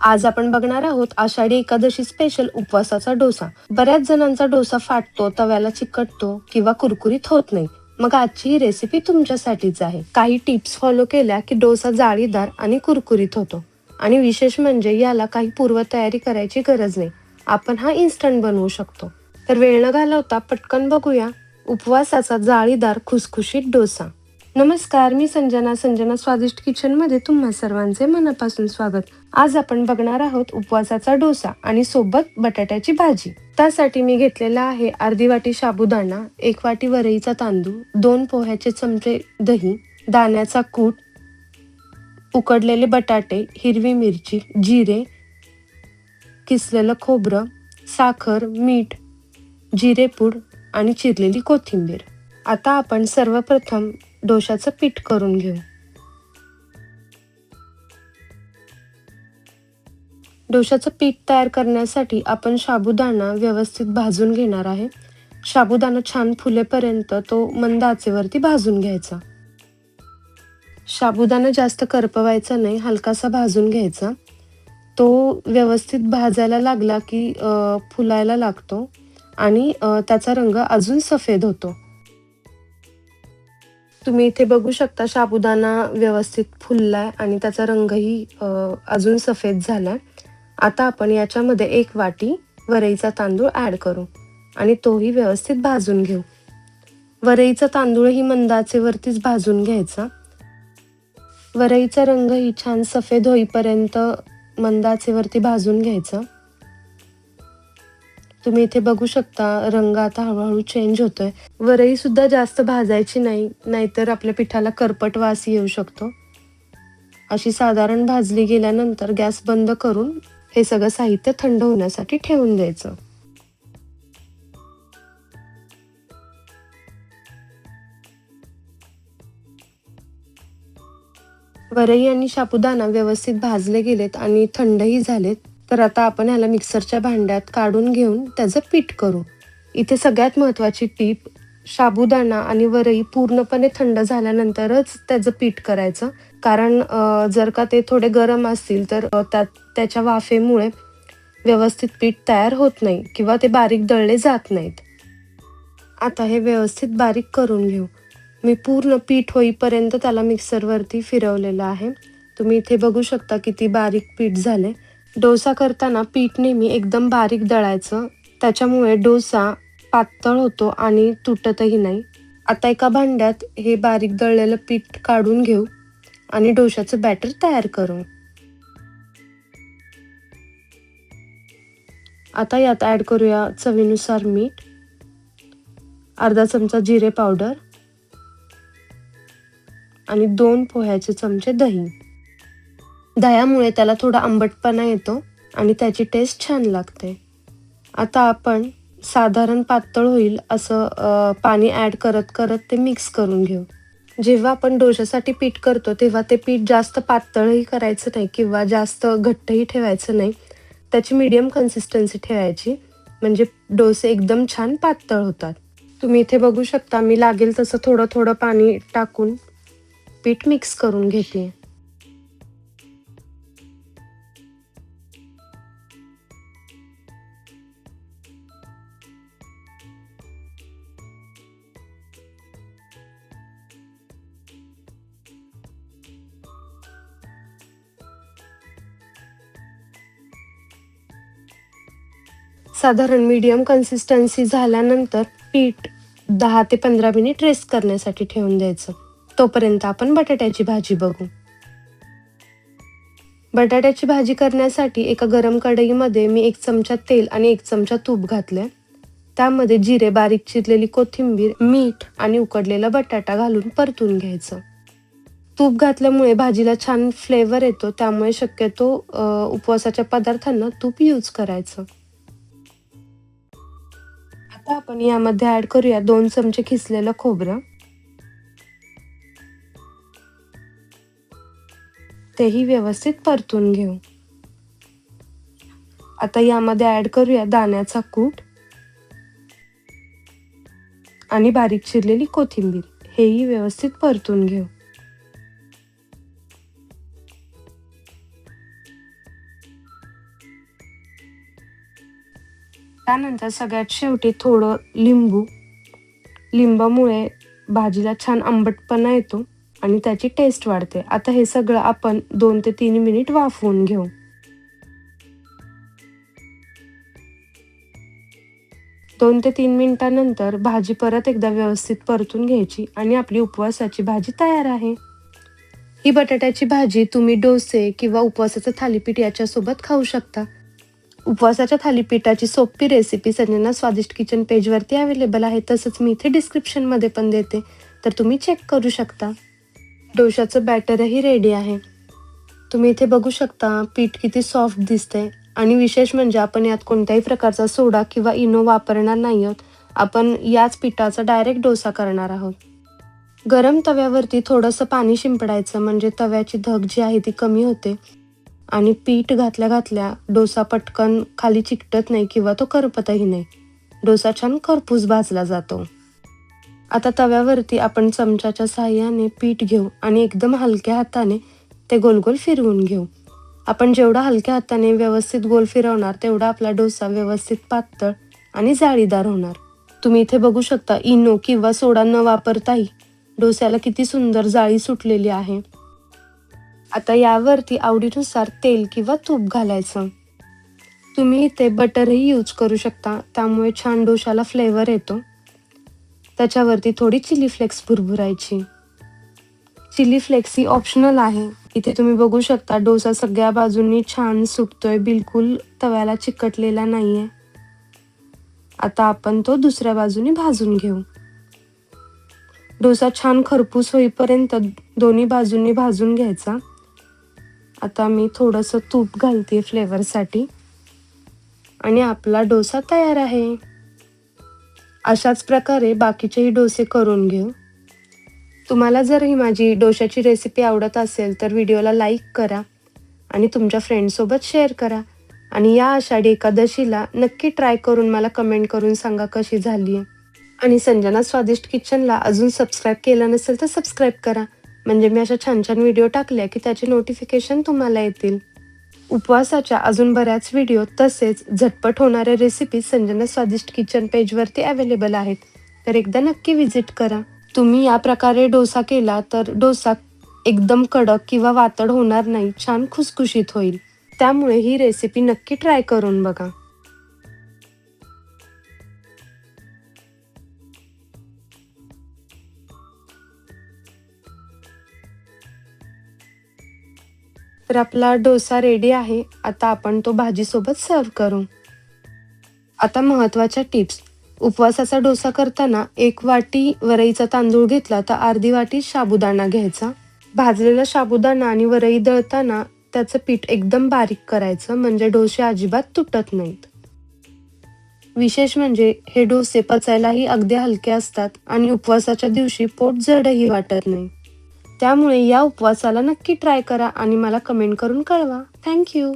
आज आपण बघणार आहोत आषाढी एकादशी स्पेशल उपवासाचा डोसा. बऱ्याच जणांचा डोसा फाटतो, तव्याला चिकटतो किंवा कुरकुरीत होत नाही. मग आजची ही रेसिपी तुमच्यासाठीच आहे. काही टिप्स फॉलो केल्या की डोसा जाळीदार आणि कुरकुरीत होतो. आणि विशेष म्हणजे याला काही पूर्वतयारी करायची गरज नाही. आपण हा इन्स्टंट बनवू शकतो. तर वेळ न घालवता पटकन बघूया उपवासाचा जाळीदार खुसखुशीत डोसा. नमस्कार, मी संजना स्वादिष्ट किचनमध्ये तुम्हा सर्वांचे मनापासून स्वागत. आज आपण बघणार आहोत उपवासाचा डोसा आणि सोबत बटाट्याची भाजी. त्यासाठी मी घेतलेला आहे अर्धी वाटी साबुदाणा, 1 वाटी वरईचा तांदूळ, 2 पोह्याचे चमचे दही, दाण्याचा कूट, उकडलेले बटाटे, हिरवी मिरची, जिरे, किसलेलं खोबरं, साखर, मीठ, जिरेपूड आणि चिरलेली कोथिंबीर. आता आपण सर्वप्रथम डोशाचं पीठ करून घेऊ. डोशाचं पीठ तयार करण्यासाठी आपण साबुदाणा व्यवस्थित भाजून घेणार आहे. साबुदाणा छान फुलेपर्यंत तो मंद आचेवरती भाजून घ्यायचा. साबुदाणा जास्त करपवायचा नाही, हलकासा भाजून घ्यायचा. तो व्यवस्थित भाजायला लागला की फुलायला लागतो आणि त्याचा रंग अजून सफेद होतो. तुम्ही इथे बघू शकता साबुदाणा व्यवस्थित फुललाय आणि त्याचा रंगही अजून सफेद झालाय. आता आपण याच्यामध्ये 1 वाटी वरईचा तांदूळ ॲड करू आणि तोही व्यवस्थित भाजून घेऊ. वरईचा तांदूळही मंद आचेवरतीच भाजून घ्यायचा. वरईचा रंगही छान सफेद होईपर्यंत मंद आचेवरती भाजून घ्यायचा. तुम्ही इथे बघू शकता रंग आता हळूहळू चेंज होतोय. वरई सुद्धा जास्त भाजायची नाही, नाहीतर आपल्या पिठाला करपट वास येऊ शकतो. अशी साधारण भाजली गेल्यानंतर गॅस बंद करून हे सगळं साहित्य थंड होण्यासाठी ठेवून द्यायचं. वरई आणि साबुदाणा व्यवस्थित भाजले गेलेत आणि थंडही झालेत. तर आता आपण ह्याला मिक्सरच्या भांड्यात काढून घेऊन त्याचं पीठ करू. इथे सगळ्यात महत्त्वाची टीप, साबुदाणा आणि वरई पूर्णपणे थंड झाल्यानंतरच त्याचं पीठ करायचं. कारण जर का ते थोडे गरम असतील तर त्याच्या वाफेमुळे व्यवस्थित पीठ तयार होत नाही किंवा ते बारीक दळले जात नाहीत. आता हे व्यवस्थित बारीक करून घेऊ. मी पूर्ण पीठ होईपर्यंत त्याला मिक्सरवरती फिरवलेलं आहे. तुम्ही इथे बघू शकता किती बारीक पीठ झाले. डोसा करताना पीठ नेहमी एकदम बारीक दळायचं, त्याच्यामुळे डोसा पातळ होतो आणि तुटतही नाही. आता एका भांड्यात हे बारीक दळलेलं पीठ काढून घेऊ आणि डोशाचं बॅटर तयार करू. आता यात ॲड करूया चवीनुसार मीठ, अर्धा चमचा जिरे पावडर आणि 2 पोह्याचे चमचे दही. दह्यामुळे त्याला थोडा आंबटपणा येतो आणि त्याची टेस्ट छान लागते. आता आपण साधारण पातळ होईल असं पाणी ॲड करत करत ते मिक्स करून घेऊ. जेव्हा आपण डोशासाठी पीठ करतो तेव्हा ते पीठ जास्त पातळही करायचं नाही किंवा जास्त घट्टही ठेवायचं नाही. त्याची मीडियम कन्सिस्टन्सी ठेवायची, म्हणजे डोसे एकदम छान पातळ होतात. तुम्ही इथे बघू शकता मी लागेल तसं थोडं थोडं पाणी टाकून पीठ मिक्स करून घेते. साधारण मीडियम कन्सिस्टन्सी झाल्यानंतर पीठ 10 ते 15 मिनिट रेस्ट करण्यासाठी ठेवून द्यायचं. तोपर्यंत आपण बटाट्याची भाजी बघू. बटाट्याची भाजी करण्यासाठी एका गरम कढईमध्ये मी 1 चमचा तेल आणि 1 चमचा तूप घातले. त्यामध्ये जिरे, बारीक चिरलेली कोथिंबीर, मीठ आणि उकडलेला बटाटा घालून परतून घ्यायचं. तूप घातल्यामुळे भाजीला छान फ्लेवर येतो, त्यामुळे शक्यतो उपवासाच्या पदार्थांना तूप यूज करायचं. आता आपण यामध्ये ॲड करूया 2 चमचे खिसलेलं खोबरं. तेही व्यवस्थित परतून घेऊ. आता यामध्ये ॲड करूया दाण्याचा कूट आणि बारीक चिरलेली कोथिंबीर. हेही व्यवस्थित परतून घेऊ. त्यानंतर सगळ्यात शेवटी थोडं लिंबू. लिंबामुळे भाजीला छान आंबटपणा येतो आणि त्याची टेस्ट वाढते. आता हे सगळं आपण 2 ते 3 मिनिट वाफवून घेऊ. 2 ते 3 मिनिटानंतर भाजी परत एकदा व्यवस्थित परतून घ्यायची आणि आपली उपवासाची भाजी तयार आहे. ही बटाट्याची भाजी तुम्ही डोसे किंवा उपवासाचं थालीपीठ याच्यासोबत खाऊ शकता. उपवासाच्या थालीपीठाची सोपी रेसिपी संजना स्वादिष्ट किचन पेजवरती अवेलेबल आहे. तसंच मी इथे डिस्क्रिप्शनमध्ये पण देते, तर तुम्ही चेक करू शकता. डोशाचं बॅटरही रेडी आहे. तुम्ही इथे बघू शकता पीठ किती सॉफ्ट दिसतंय आणि विशेष म्हणजे आपण यात कोणत्याही प्रकारचा सोडा किंवा इनो वापरणार नाही आहोत. आपण याच पिठाचा डायरेक्ट डोसा करणार आहोत. गरम तव्यावरती थोडंसं पाणी शिंपडायचं म्हणजे तव्याची धग जी आहे ती कमी होते आणि पीठ घातल्या घातल्या डोसा पटकन खाली चिकटत नाही किंवा तो करपतही नाही. डोसा छान खरपूस भाजला जातो. आता तव्यावरती आपण चमच्याच्या साहाय्याने पीठ घेऊ आणि एकदम हलक्या हाताने ते गोल गोल फिरवून घेऊ. आपण जेवढा हलक्या हाताने व्यवस्थित गोल फिरवणार तेवढा आपला डोसा व्यवस्थित पातळ आणि जाळीदार होणार. तुम्ही इथे बघू शकता इनो किंवा सोडा न वापरताही डोस्याला किती सुंदर जाळी सुटलेली आहे. आता यावरती आवडीनुसार तेल किंवा तूप घालायचं. तुम्ही इथे बटरही यूज करू शकता, त्यामुळे छान डोशाला फ्लेवर येतो. त्याच्यावरती थोडी चिली फ्लेक्स भुरभुरायची. चिली फ्लेक्स ही ऑप्शनल आहे. इथे तुम्ही बघू शकता डोसा सगळ्या बाजूंनी छान सुटतोय, बिलकुल तव्याला चिकटलेला नाहीये. आता आपण तो दुसऱ्या बाजूने भाजून घेऊ. डोसा छान खरपूस होईपर्यंत दोन्ही बाजूंनी भाजून घ्यायचा. आता मी थोडंसं तूप घालते फ्लेवरसाठी आणि आपला डोसा तयार आहे. अशाच प्रकारे बाकीचेही डोसे करून घेऊ. तुम्हाला जर ही माझी डोशाची रेसिपी आवडत असेल तर व्हिडिओला लाईक करा आणि तुमच्या फ्रेंड्ससोबत शेअर करा. आणि या आषाढी एकादशीला नक्की ट्राय करून मला कमेंट करून सांगा कशी झाली आहे. आणि संजना स्वादिष्ट किचनला अजून सबस्क्राईब केलं नसेल तर सबस्क्राईब करा, म्हणजे मी अशा छान छान व्हिडिओ टाकल्या की त्याचे नोटिफिकेशन तुम्हाला येतील. उपवासाच्या अजून बऱ्याच व्हिडिओ तसेच झटपट होणाऱ्या रेसिपी संजना स्वादिष्ट किचन पेजवरती अवेलेबल आहेत, तर एकदा नक्की व्हिजिट करा. तुम्ही या प्रकारे डोसा केला तर डोसा एकदम कडक किंवा वातड होणार नाही, छान खुसखुशीत होईल. त्यामुळे ही रेसिपी नक्की ट्राय करून बघा. तर आपला डोसा रेडी आहे. आता आपण तो भाजीसोबत सर्व करू. आता महत्त्वाच्या टिप्स. उपवासाचा डोसा करताना 1 वाटी वरईचा तांदूळ घेतला तर अर्धी वाटी साबुदाणा घ्यायचा. भाजलेला साबुदाणा आणि वरई दळताना त्याचं पीठ एकदम बारीक करायचं, म्हणजे डोसे अजिबात तुटत नाहीत. विशेष म्हणजे हे डोसे पचायलाही अगदी हलके असतात आणि उपवासाच्या दिवशी पोट जडही वाटत नाही. त्यामुळे या उपवासाला नक्की ट्राय करा आणि मला कमेंट करून कळवा. थँक्यू.